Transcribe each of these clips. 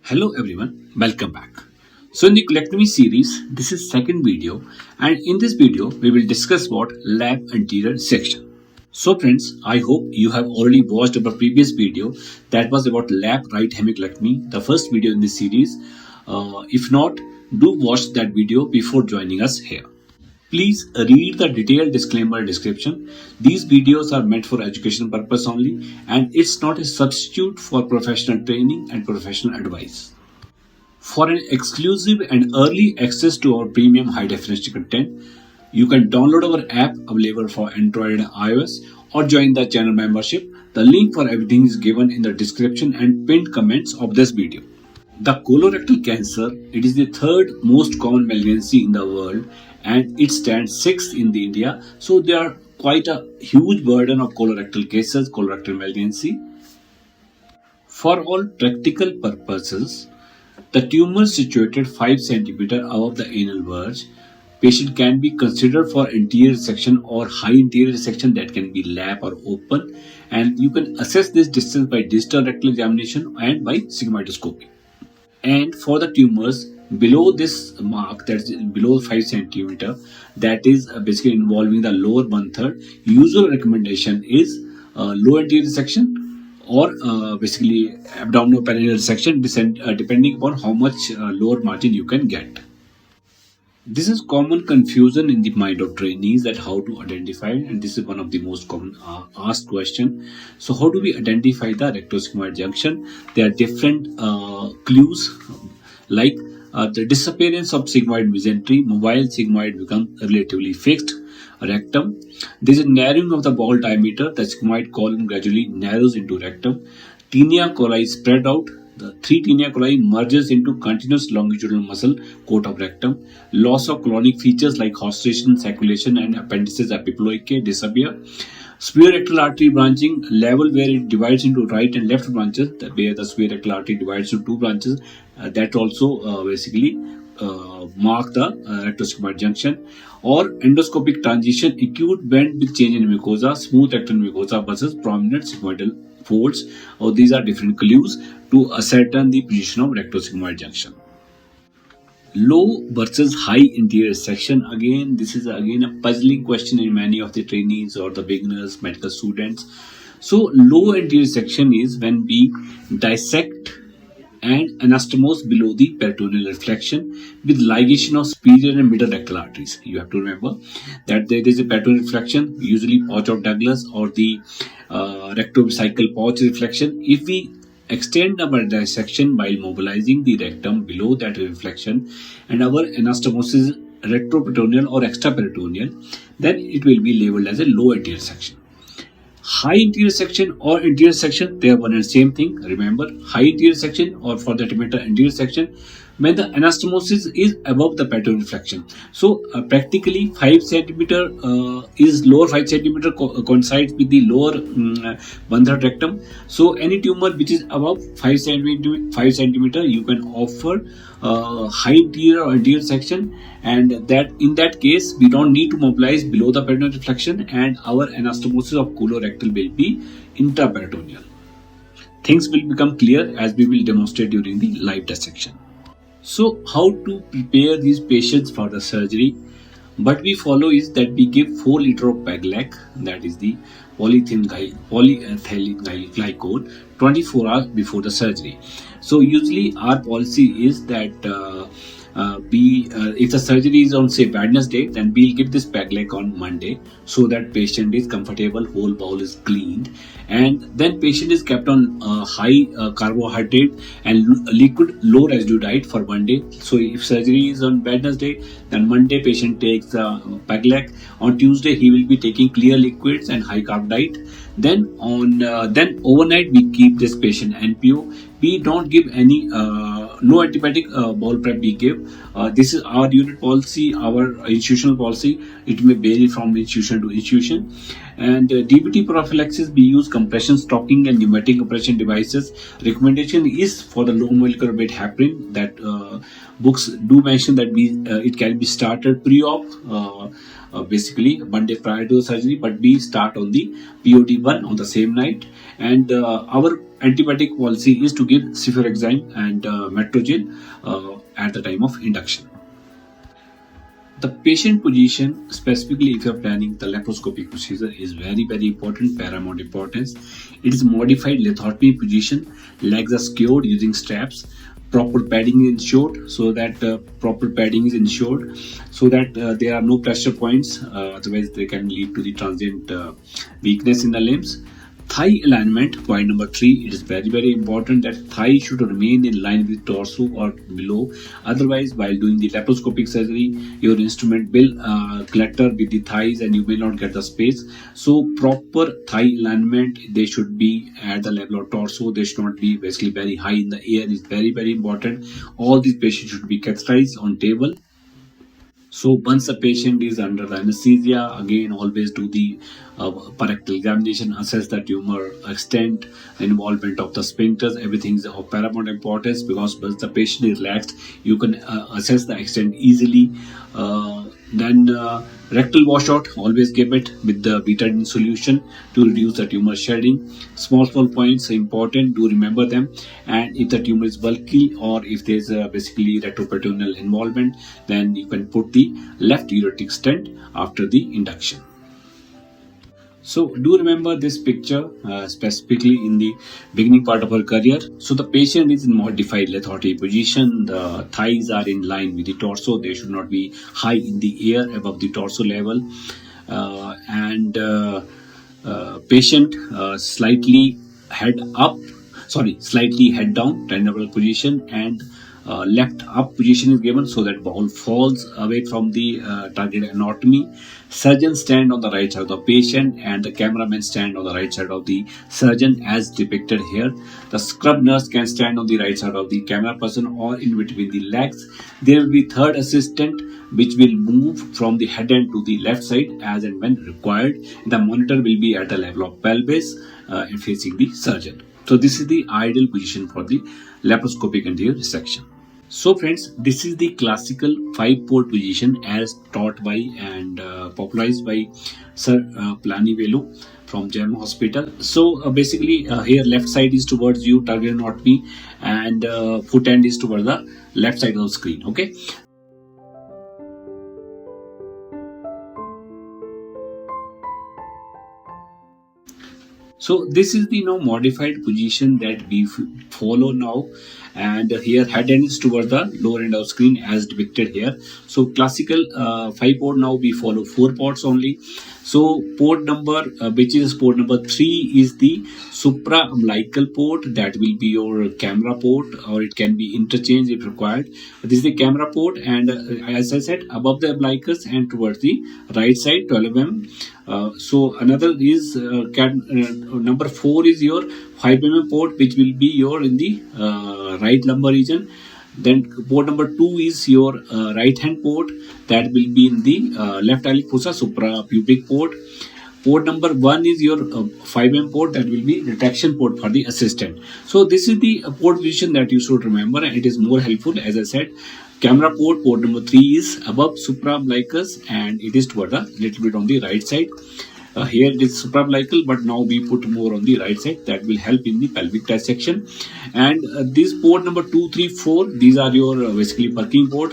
Hello everyone, welcome back. So in the Colectomy series, this is second video, and in this video we will discuss about lap anterior section. So friends, I hope you have already watched our previous video that was about lap right hemicolectomy, the first video in this series. If not, do watch that video before joining us here. Please read the detailed disclaimer description. These videos are meant for educational purpose only, and it's not a substitute for professional training and professional advice. For an exclusive and early access to our premium high definition content, you can download our app available for Android and iOS or join the channel membership. The link for everything is given in the description and pinned comments of this video. The colorectal cancer, it is the third most common malignancy in the world and it stands sixth in the India. So there are quite a huge burden of colorectal cases, colorectal malignancy. For all practical purposes, the tumor situated 5 cm above the anal verge, patient can be considered for anterior resection or high anterior resection that can be lap or open, and you can assess this distance by distal rectal examination and by sigmoidoscopy. And for the tumors below this mark, that is below 5 cm, that is basically involving the lower 1/3, usual recommendation is low anterior section or basically abdominoperineal section, depending upon how much lower margin you can get. This is common confusion in the mind of trainees that how to identify, and this is one of the most common asked question. So how do we identify the rectosigmoid junction? There are different clues like the disappearance of sigmoid mesentery, mobile sigmoid becomes relatively fixed, rectum. There is a narrowing of the ball diameter, the sigmoid column gradually narrows into rectum. Tinea coli spread out. The 3 tinea coli merges into continuous longitudinal muscle coat of rectum. Loss of colonic features like ostration, sacculation, and appendices epiploicae disappear. Superior rectal artery branching level where it divides into right and left branches, where the superior rectal artery divides into 2 branches, that also basically mark the rectosigmoid junction. Or endoscopic transition, acute bend with change in mucosa, smooth rectal mucosa versus prominent sigmoidal folds. Or these are different clues to ascertain the position of rectosigmoid junction. Low versus high anterior section. Again, this is a puzzling question in many of the trainees or the beginners, medical students. So low anterior section is when we dissect and anastomose below the peritoneal reflection with ligation of superior and middle rectal arteries. You have to remember that there is a peritoneal reflection, usually pouch of Douglas or the rectovesical pouch reflection. If we extend our dissection by mobilizing the rectum below that reflection and our anastomosis retroperitoneal or extraperitoneal, then it will be labeled as a low anterior section. High anterior section or anterior section, they are one and same thing. Remember, high anterior section or for that matter anterior section when the anastomosis is above the peritoneal reflection. So practically 5 cm is lower 5 cm coincides with the lower 1/3 rectum. So any tumor which is above 5 cm, you can offer high anterior or anterior section, and that in that case we don't need to mobilize below the peritoneal reflection, and our anastomosis of colorectal will be intraperitoneal. Things will become clear as we will demonstrate during the live dissection. So how to prepare these patients for the surgery? What we follow is that we give 4 liters of PEG-LAC, that is the polyethylene glycol, 24 hours before the surgery. So usually our policy is that if the surgery is on say Wednesday, then we'll give this PEG-LAC on Monday so that patient is comfortable, whole bowel is cleaned, and then patient is kept on high carbohydrate and liquid low residue diet for 1 day. So if surgery is on Wednesday, then Monday patient takes PEG-LAC. On Tuesday he will be taking clear liquids and high carb diet. Then overnight we keep this patient NPO. We don't give any no antibiotic bowel prep we give. This is our unit policy, our institutional policy. It may vary from institution to institution. And DVT prophylaxis, we use compression stocking and pneumatic compression devices. Recommendation is for the low molecular weight heparin. That books do mention that it can be started pre-op basically one day prior to the surgery, but we start on the POD1 on the same night. And our antibiotic policy is to give cefuroxime and metrogyl at the time of induction. The patient position, specifically if you are planning the laparoscopic procedure, is very, very important, paramount importance. It is modified lithotomy position. Legs are secured using straps. Proper padding is ensured, so that there are no pressure points. Otherwise, they can lead to the transient weakness in the limbs. Thigh alignment, point number 3, it is very, very important that thigh should remain in line with torso or below. Otherwise, while doing the laparoscopic surgery, your instrument will clutter with the thighs and you will not get the space. So proper thigh alignment, they should be at the level of torso. They should not be basically very high in the air. Is very, very important. All these patients should be catheterized on table. So once the patient is under the anesthesia, again always do the rectal examination, assess the tumor extent, involvement of the sphincters. Everything is of paramount importance, because once the patient is relaxed, you can assess the extent easily. Then rectal washout, always give it with the betadine solution to reduce the tumor shedding. Small points are important, do remember them. And if the tumor is bulky, or if there is basically retroperitoneal involvement, then you can put the left ureteric stent after the induction. So do remember this picture, specifically in the beginning part of our career. So the patient is in modified lithotomy position. The thighs are in line with the torso. They should not be high in the air above the torso level. Patient slightly head down, triangular position, and left up position is given so that ball falls away from the target anatomy. Surgeon stand on the right side of the patient and the cameraman stand on the right side of the surgeon as depicted here. The scrub nurse can stand on the right side of the camera person or in between the legs. There will be third assistant which will move from the head end to the left side as and when required. The monitor will be at the level of pelvis and facing the surgeon. So this is the ideal position for the laparoscopic anterior resection. So friends, this is the classical 5-port position as taught by and popularized by Sir Plani Velu from Gem Hospital. So basically here left side is towards you, target anatomy, and foot end is towards the left side of the screen. Okay. So this is the modified position that we follow now, and here head end is towards the lower end of screen as depicted here. So classical 5-port, now we follow 4 ports only. So port number, which is port number 3, is the supra-umbilical port. That will be your camera port, or it can be interchanged if required. This is the camera port, and as I said, above the umbilicus and towards the right side 12 mm. So another is number 4 is your 5 mm port, which will be your in the right lumbar region. Then port number 2 is your right hand port, that will be in the left iliac fossa suprapubic port. Port number 1 is your 5 mm port, that will be retraction port for the assistant. So this is the port position that you should remember, and it is more helpful. As I said, camera port number 3 is above supraumbilicus and it is toward a little bit on the right side. Here it is supraumbilical, but now we put more on the right side. That will help in the pelvic dissection. And this port number 2, 3, 4, these are your basically working port.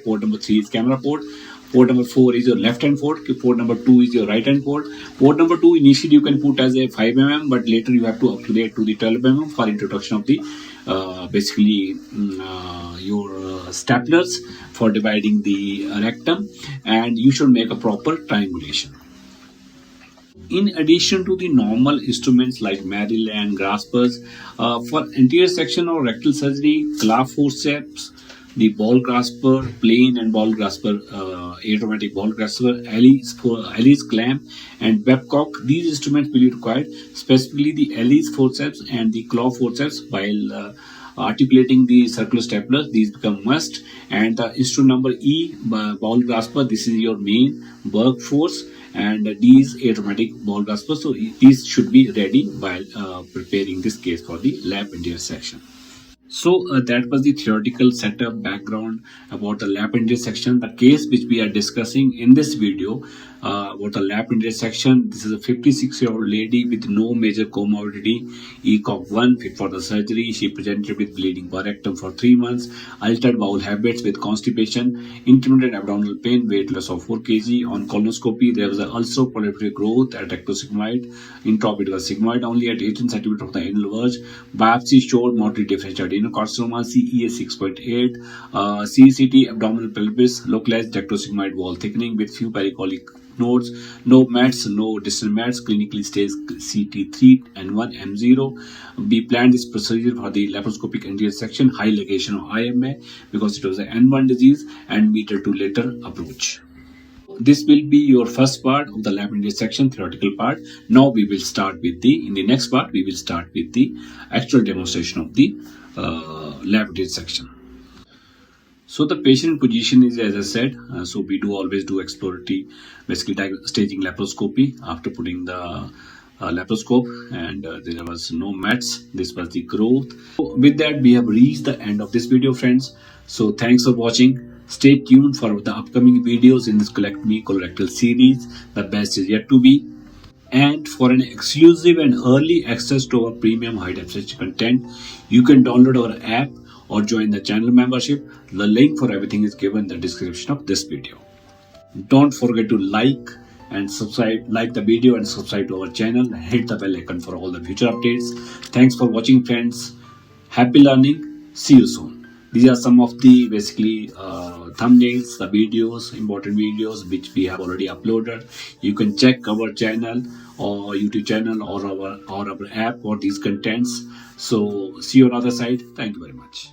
Port number 3 is camera port. Port number 4 is your left hand port. Port number 2 is your right hand port. Port number 2 initially you can put as a 5 mm, but later you have to upgrade to the 12 mm for introduction of the your staplers for dividing the rectum, and you should make a proper triangulation. In addition to the normal instruments like Merrill and graspers, for anterior section or rectal surgery, claw forceps, the ball grasper, plain and ball grasper, atraumatic ball grasper, Ellis clamp, and Babcock, these instruments will be required, specifically the Ellis forceps and the claw forceps. While articulating the circular stapler, these become must. And the instrument number E, ball grasper, this is your main workforce, and these atraumatic ball grasper. So these should be ready while preparing this case for the lap anterior section. So that was the theoretical setup background about the lap intersection. The case which we are discussing in this video about the lap intersection. This is a 56-year-old lady with no major comorbidity, ECOG1, fit for the surgery. She presented with bleeding per rectum for 3 months, altered bowel habits with constipation, intermittent abdominal pain, weight loss of 4 kg. On colonoscopy, there was also proliferatory growth at rectosigmoid, intraorbital sigmoid only at 18 cm of the anal verge. Biopsy showed moderate differential adenocarcinoma, CEA 6.8, CCT abdominal pelvis, localized rectosigmoid wall thickening with few pericolic nodes, no mets, no distal mets, clinically stage CT3 and 1 M0. We planned this procedure for the laparoscopic anterior section, high ligation of IMA because it was an N1 disease and medial-to-lateral approach. This will be your first part of the lap intersection theoretical part. Now we will start with in the next part, we will start with the actual demonstration of the lap intersection. So the patient position is, as I said, so we always do exploratory vascular staging laparoscopy after putting the laparoscope, and there was no mets. This was the growth. So with that, we have reached the end of this video, friends. So thanks for watching. Stay tuned for the upcoming videos in this Colectomy colorectal series. The best is yet to be. And for an exclusive and early access to our premium high definition content, you can download our app or join the channel membership. The link for everything is given in the description of this video. Don't forget to like and subscribe, like the video and subscribe to our channel. Hit the bell icon for all the future updates. Thanks for watching, friends. Happy learning. See you soon. These are some of the basically thumbnails, the videos, important videos which we have already uploaded. You can check our channel or YouTube channel or our app for these contents. So see you on the other side. Thank you very much.